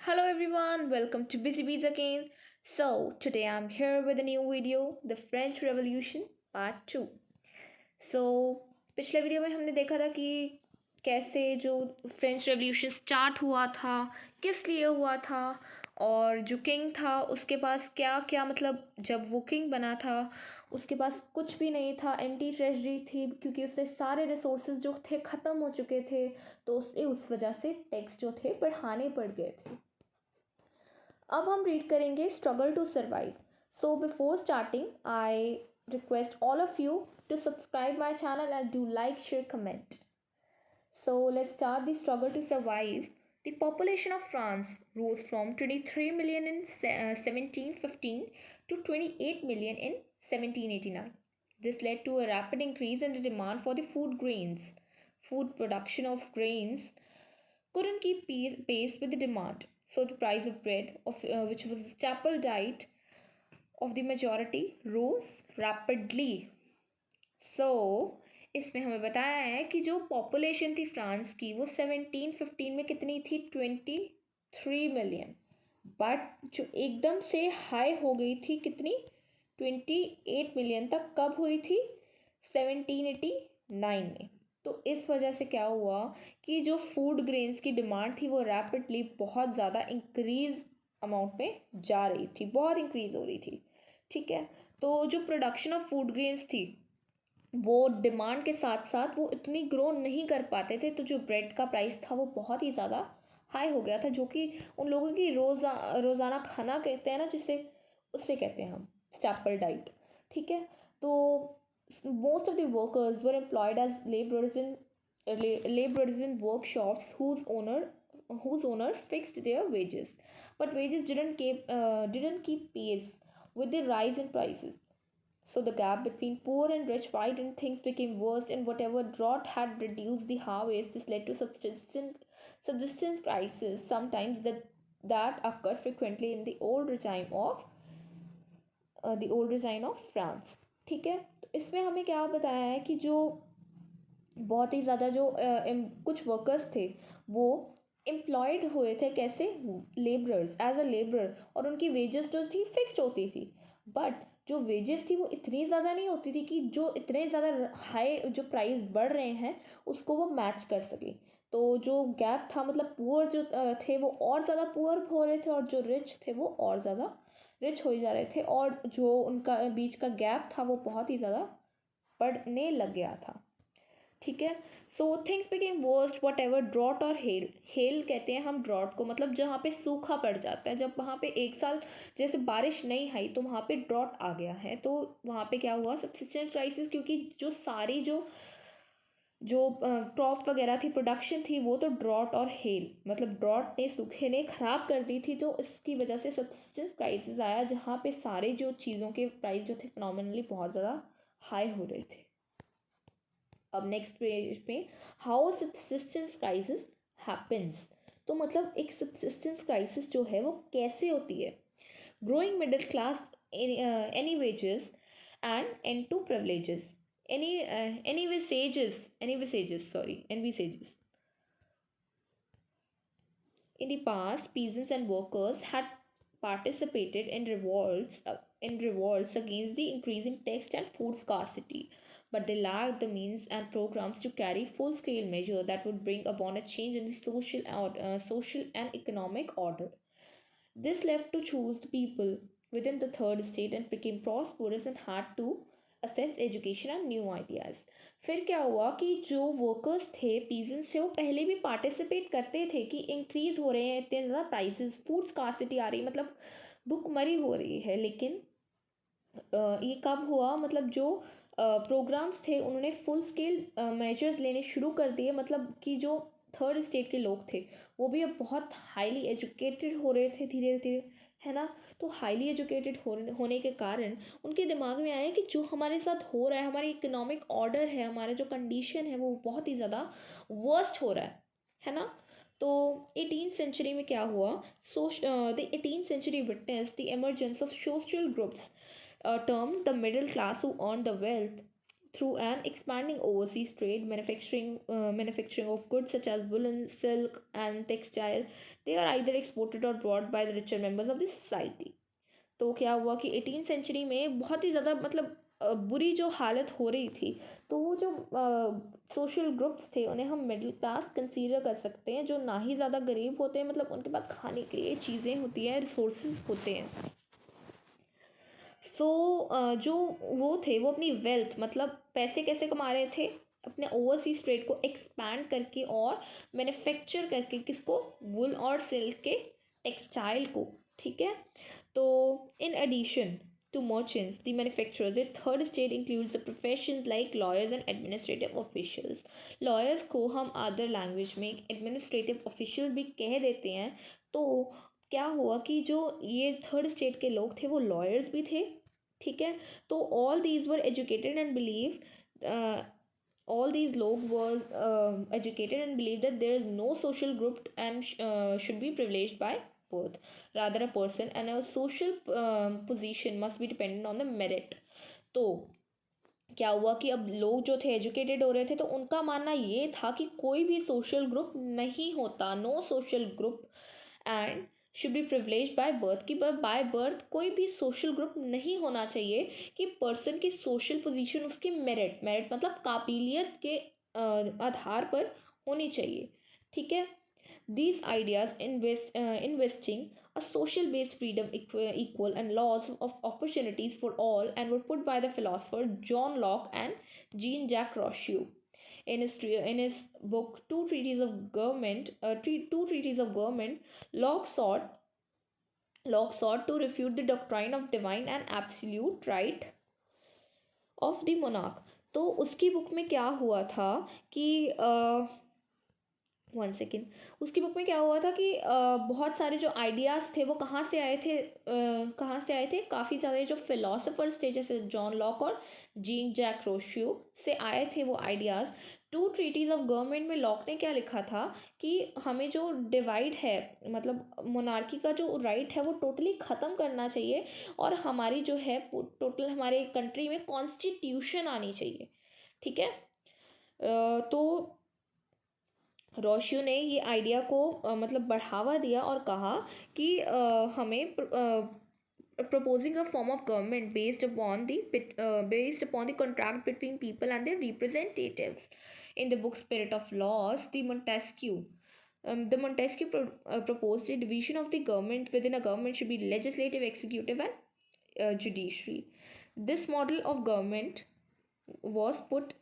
Hello everyone, welcome to Busy Bees again. So, today I'm here with a new video, The French Revolution Part 2. सो पिछले video में हमने देखा था कि कैसे जो फ्रेंच रेवोल्यूशन स्टार्ट हुआ था, किस लिए हुआ था, और जो किंग था उसके पास क्या क्या, मतलब जब वो किंग बना था उसके पास कुछ भी नहीं था, एम्प्टी ट्रेजरी थी क्योंकि उससे सारे रिसोर्सेज जो थे ख़त्म हो चुके थे। तो उस वजह से टैक्स जो थे बढ़ाने पड़ गए थे। अब हम रीड करेंगे struggle to survive. So before starting I request all of you to subscribe my channel and do like, share, comment. So let's start the struggle to survive. The population of France rose from 23 million in 1715 to 28 million in 1789. This led to a rapid increase in the demand for the food grains. Food production of grains couldn't keep pace with the demand, so the price of bread, which was a staple diet of the majority, rose rapidly. सो इसमें हमें बताया है कि जो population थी France की वो 1715 में कितनी थी, 23 मिलियन। बट जो एकदम से हाई हो गई थी कितनी, 28 मिलियन तक कब हुई थी, 1789 में। तो इस वजह से क्या हुआ कि जो फूड ग्रेन्स की डिमांड थी वो रैपिडली बहुत ज़्यादा इंक्रीज अमाउंट में जा रही थी, बहुत इंक्रीज हो रही थी। ठीक है, तो जो प्रोडक्शन ऑफ फूड ग्रेन्स थी वो डिमांड के साथ साथ वो इतनी ग्रो नहीं कर पाते थे, तो जो ब्रेड का प्राइस था वो बहुत ही ज़्यादा हाई हो गया था, जो कि उन लोगों की रोज़ाना खाना कहते हैं ना, जिसे उससे कहते हैं हम स्टैपल डाइट। ठीक है, तो most of the workers were employed as laborers in workshops whose owners fixed their wages, but wages didn't keep pace with the rise in prices. So the gap between poor and rich widened, things became worse, and whatever drought had reduced the harvest, this led to subsistence crisis, sometimes that occurred frequently in the old regime of France. ठीक है, तो इसमें हमें क्या बताया है कि जो बहुत ही ज़्यादा जो कुछ वर्कर्स थे वो एम्प्लॉयड हुए थे, कैसे, लेबरर्स, एज अ लेबरर, और उनकी वेजेस जो थी फिक्स्ड होती थी। बट जो वेजेस थी वो इतनी ज़्यादा नहीं होती थी कि जो इतने ज़्यादा हाई जो प्राइस बढ़ रहे हैं उसको वो मैच कर सके। तो जो गैप था, मतलब पुअर जो थे वो और ज़्यादा पुअर हो रहे थे, और जो रिच थे वो और ज़्यादा रिच हो जा रहे थे, और जो उनका बीच का गैप था वो बहुत ही ज़्यादा बढ़ने लग गया था। ठीक है, so things became worst whatever drought और हेल। हेल कहते हैं हम ड्रॉट को, मतलब जहाँ पे सूखा पड़ जाता है, जब वहाँ पे एक साल जैसे बारिश नहीं आई तो वहाँ पे ड्रॉट आ गया है, तो वहाँ पे क्या हुआ, सब्सिस्टेंस क्राइसिस, क्योंकि जो सारी जो क्रॉप वगैरह थी, प्रोडक्शन थी, वो तो ड्रॉट और हेल, मतलब ड्रॉट ने, सूखे ने ख़राब कर दी थी, तो इसकी वजह से सब्सिस्टेंस क्राइसिस आया, जहाँ पे सारे जो चीज़ों के प्राइस जो थे फिनोमिनली बहुत ज़्यादा हाई हो रहे थे। अब नेक्स्ट पेज पे हाउ सब्सिस्टेंस क्राइसिस हैपेंस, तो मतलब एक सब्सिस्टेंस क्राइसिस जो है वो कैसे होती है। Growing middle class, any wages and and to privileges, envisages. In the past, peasants and workers had participated in revolts against the increasing tax and food scarcity, but they lacked the means and programs to carry full-scale measures that would bring about a change in the social and economic order. This left to choose the people within the third estate and became prosperous and had to assess education and new ideas. फिर क्या हुआ कि जो workers थे, peasants थे, वो पहले भी पार्टिसिपेट करते थे कि इंक्रीज हो रहे हैं इतने ज़्यादा प्राइसेस, फूड स्कार्सिटी आ रही, मतलब भुखमरी हो रही है। लेकिन ये कब हुआ, मतलब जो प्रोग्राम्स थे उन्होंने फुल स्केल मेजर्स लेने शुरू कर दिए, मतलब कि जो थर्ड स्टेट के लोग थे वो भी अब बहुत हाईली एजुकेटेड हो रहे थे धीरे धीरे, है ना। तो हाईली एजुकेटेड होने के कारण उनके दिमाग में आया कि जो हमारे साथ हो रहा है, हमारी इकोनॉमिक ऑर्डर है, हमारा जो कंडीशन है वो बहुत ही ज़्यादा वर्स्ट हो रहा है ना। तो 18th century में क्या हुआ, the 18th century witness the emergence of social groups termed the middle class who earned the wealth through an expanding overseas trade, manufacturing of goods such as woolen, silk, and textile. They are either exported or brought by the richer members of the society. तो क्या हुआ कि 18th century में बहुत ही ज़्यादा मतलब बुरी जो हालत हो रही थी, तो वो जो सोशल ग्रुप्स थे उन्हें हम मिडिल क्लास कंसीडर कर सकते हैं, जो ना ही ज़्यादा गरीब होते हैं, मतलब उनके पास खाने के लिए चीज़ें होती हैं, रिसोर्सेज होते हैं। सो जो वो थे वो अपनी वेल्थ मतलब पैसे कैसे कमा रहे थे, अपने ओवरसीज ट्रेड को एक्सपैंड करके और मैन्युफैक्चर करके, किसको, वुल और सिल्क के टेक्सटाइल को, ठीक है। तो in addition to merchants, the manufacturers, the third stage includes the professions like lawyers and administrative officials. Lawyers को हम अदर लैंग्वेज में एडमिनिस्ट्रेटिव ऑफिशियल भी कह देते हैं। तो क्या हुआ कि जो ये थर्ड स्टेट के लोग थे वो लॉयर्स भी थे, ठीक है। तो all these were educated and believe all these log was educated and believed that there is no social group and should be privileged by birth. Rather, a person and a social position must be dependent on the merit. तो क्या हुआ कि अब लोग जो थे educated हो रहे थे, तो उनका मानना ये था कि कोई भी सोशल ग्रुप नहीं होता, no social group and should be privilege by birth, कि बाय बर्थ कोई भी सोशल ग्रुप नहीं होना चाहिए, कि पर्सन की सोशल पोजीशन उसकी मेरिट, मेरिट मतलब काबिलियत के आधार पर होनी चाहिए, ठीक है। These ideas investing a social based freedom, equal and laws of opportunities for all, and were put by the philosopher John Locke and Jean Jacques Rousseau in his book Two Treaties of Government. Locke sought to refute the doctrine of divine and absolute right of the monarch. तो उसकी book में क्या हुआ था कि 1 second, उसकी book में क्या हुआ था कि बहुत सारे जो आइडियाज़ थे वो कहाँ से आए थे, काफ़ी सारे जो फिलोसफर्स थे जैसे जॉन लॉक और जीन जैक रोशियो से आए थे वो ideas. Two treatise of government में लॉक ने क्या लिखा था कि हमें जो डिवाइड है, मतलब मोनार्की का जो राइट है वो टोटली ख़त्म करना चाहिए, और हमारी जो है टोटल हमारे कंट्री में कॉन्स्टिट्यूशन आनी चाहिए, ठीक है। तो रोशियो ने ये आइडिया को मतलब बढ़ावा दिया और कहा कि हमें proposing a form of government based upon the contract between people and their representatives. In the book Spirit of Laws, Montesquieu proposed a division of the government within a government should be legislative, executive, and judiciary. This model of government was put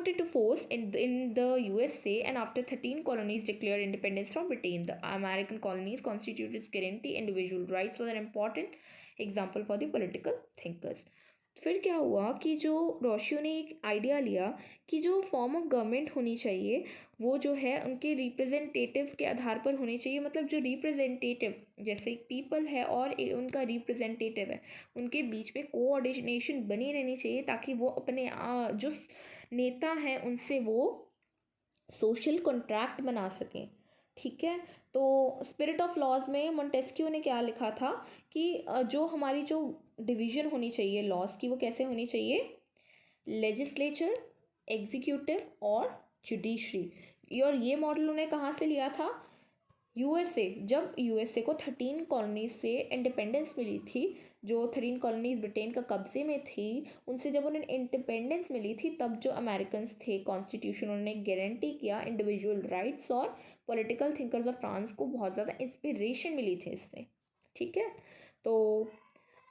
into force in the USA, and after 13 colonies declared independence from Britain, the American colonies constituted its guarantee individual rights was an important example for the political thinkers. फिर क्या हुआ कि जो रोशियो ने एक idea लिया कि जो फॉर्म ऑफ गवर्नमेंट होनी चाहिए वो जो है उनके रिप्रेजेंटेटिव के आधार पर होनी चाहिए, मतलब जो रिप्रेजेंटेटिव जैसे पीपल है और उनका रिप्रेजेंटेटिव है, उनके बीच में कोऑर्डिनेशन बनी रहनी चाहिए, ताकि वो अपने जो नेता हैं उनसे वो सोशल कॉन्ट्रैक्ट बना सकें, ठीक है। तो स्पिरिट ऑफ लॉज में मोंटेस्क्यू ने क्या लिखा था कि जो हमारी जो डिवीज़न होनी चाहिए लॉज की वो कैसे होनी चाहिए, लेजिस्लेचर, एग्जीक्यूटिव और जुडिशरी। और ये मॉडल उन्हें कहाँ से लिया था, यूएसए। जब यूएसए को 13 कॉलोनीज से इंडिपेंडेंस मिली थी, जो 13 कॉलोनीज ब्रिटेन का कब्जे में थी, उनसे जब उन्हें इंडिपेंडेंस मिली थी तब जो अमेरिकन्स थे कॉन्स्टिट्यूशन उन्होंने गारंटी किया इंडिविजुअल राइट्स, और पॉलिटिकल थिंकर्स ऑफ फ्रांस को बहुत ज़्यादा इंस्पिरेशन मिली थी इससे, ठीक है। तो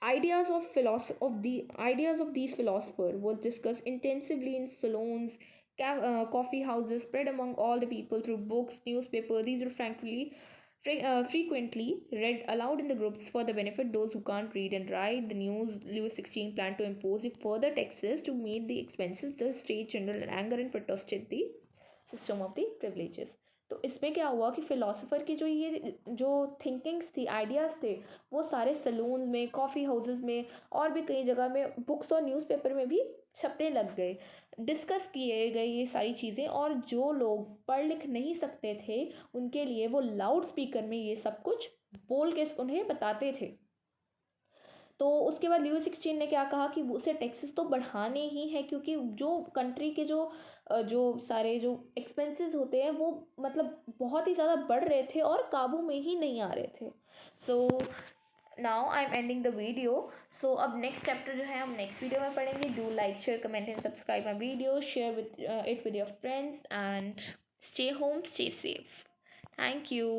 ideas of these philosophers was discussed intensively in salons, coffee houses, spread among all the people through books, newspapers. These were frequently read aloud in the groups for the benefit those who can't read and write. The Louis XVI planned to impose further taxes to meet the expenses. The States General in anger and protested the system of the privileges. तो इसमें क्या हुआ कि philosopher की जो thinkings थी, ideas थे, वो सारे सलून में, कॉफ़ी हाउसेस में और भी कई जगह में बुक्स और न्यूज़पेपर में भी छपने लग गए, डिस्कस किए गए ये सारी चीज़ें, और जो लोग पढ़ लिख नहीं सकते थे उनके लिए वो लाउड स्पीकर में ये सब कुछ बोल के उन्हें बताते थे। तो उसके बाद ल्यूइस 16 ने क्या कहा कि उसे टैक्सेस तो बढ़ाने ही हैं, क्योंकि जो कंट्री के जो सारे जो एक्सपेंसेस होते हैं वो मतलब बहुत ही ज़्यादा बढ़ रहे थे और काबू में ही नहीं आ रहे थे. So now I am ending the video. So अब नेक्स्ट चैप्टर जो है हम नेक्स्ट वीडियो में पढ़ेंगे. Do like, share, comment and subscribe my video. Share with it with your friends and stay home, stay safe. Thank you.